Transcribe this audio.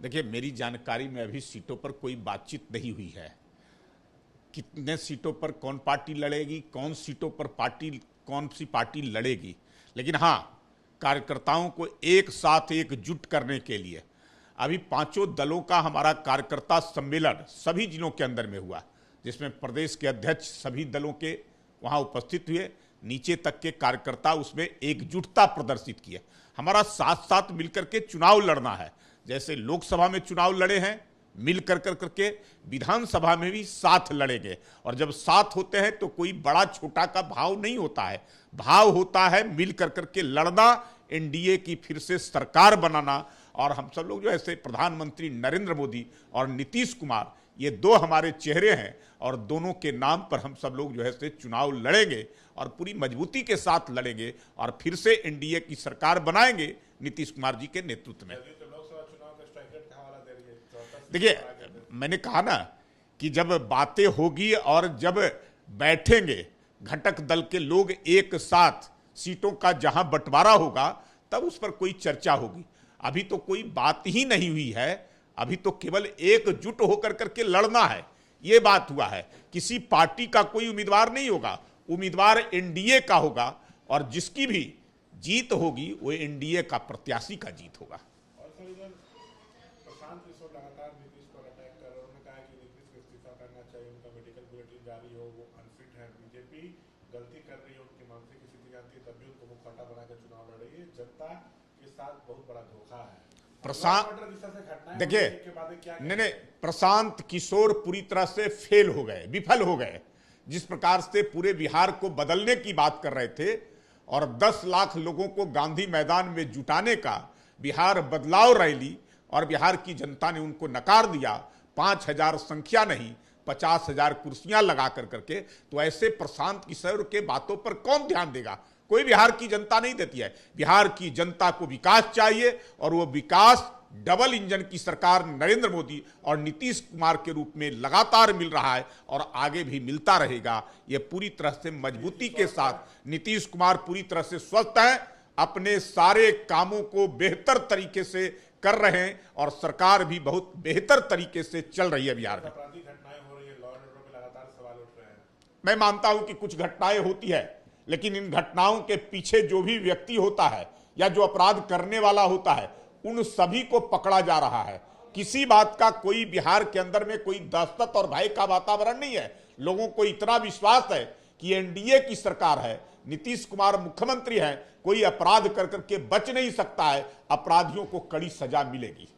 देखिए, मेरी जानकारी में अभी सीटों पर कोई बातचीत नहीं हुई है। कितने सीटों पर कौन पार्टी लड़ेगी, कौन सीटों पर कौन सी पार्टी लड़ेगी, लेकिन हाँ, कार्यकर्ताओं को एक साथ एकजुट करने के लिए अभी पांचों दलों का हमारा कार्यकर्ता सम्मेलन सभी जिलों के अंदर में हुआ, जिसमें प्रदेश के अध्यक्ष सभी दलों के वहां उपस्थित हुए, नीचे तक के कार्यकर्ता उसमें एकजुटता प्रदर्शित किए। हमारा साथ साथ मिलकर के चुनाव लड़ना है। जैसे लोकसभा में चुनाव लड़े हैं, मिल कर करके विधानसभा में भी साथ लड़ेंगे। और जब साथ होते हैं तो कोई बड़ा छोटा का भाव नहीं होता है, भाव होता है मिल कर करके लड़ना, एनडीए की फिर से सरकार बनाना। और हम सब लोग जो ऐसे प्रधानमंत्री नरेंद्र मोदी और नीतीश कुमार, ये दो हमारे चेहरे हैं और दोनों के नाम पर हम सब लोग जो है से चुनाव लड़ेंगे और पूरी मजबूती के साथ लड़ेंगे और फिर से एनडीए की सरकार बनाएंगे नीतीश कुमार जी के नेतृत्व में। देखिए, मैंने कहा ना कि जब बातें होगी और जब बैठेंगे घटक दल के लोग एक साथ, सीटों का जहां बंटवारा होगा तब उस पर कोई चर्चा होगी। अभी तो कोई बात ही नहीं हुई है, अभी तो केवल एकजुट होकर करके लड़ना है, ये बात हुआ है। किसी पार्टी का कोई उम्मीदवार नहीं होगा, उम्मीदवार एनडीए का होगा और जिसकी भी जीत होगी वो एनडीए का प्रत्याशी का जीत होगा। प्रशांत किशोर लगातार नीतीश पर अटैक कर रहे हैं। उन्होंने कहा कि नीतीश को इस्तीफा करना चाहिए, उनका मेडिकल बुलेटिन जारी हो, वो अनफिट है, बीजेपी गलती कर रही है, उनकी मानसिक स्थिति जानती है, तब भी उनको मुखौटा बनाकर चुनाव लड़ रही है। जनता के साथ बहुत बड़ा धोखा है। देखिए, नहीं, प्रशांत किशोर पूरी तरह से फेल हो गए, विफल हो गए। जिस प्रकार से पूरे बिहार को बदलने की बात कर रहे थे और 10 लाख लोगों को गांधी मैदान में जुटाने का बिहार बदलाव रैली, और बिहार की जनता ने उनको नकार दिया। 5,000 संख्या नहीं, 50,000 कुर्सियां लगा कर करके, तो ऐसे प्रशांत किशोर के बातों पर कौन ध्यान देगा? कोई बिहार की जनता नहीं देती है। बिहार की जनता को विकास चाहिए और वो विकास डबल इंजन की सरकार नरेंद्र मोदी और नीतीश कुमार के रूप में लगातार मिल रहा है और आगे भी मिलता रहेगा। ये पूरी तरह से मजबूती के साथ नीतीश कुमार पूरी तरह से स्वस्थ हैं, अपने सारे कामों को बेहतर तरीके से कर रहे हैं और सरकार भी बहुत बेहतर तरीके से चल रही है बिहार में। मैं मानता हूं कि कुछ घटनाएं होती है, लेकिन इन घटनाओं के पीछे जो भी व्यक्ति होता है या जो अपराध करने वाला होता है, उन सभी को पकड़ा जा रहा है। किसी बात का कोई बिहार के अंदर में कोई दहशत और भय का वातावरण नहीं है। लोगों को इतना विश्वास है कि एनडीए की सरकार है, नीतीश कुमार मुख्यमंत्री हैं, कोई अपराध कर करके बच नहीं सकता है, अपराधियों को कड़ी सजा मिलेगी।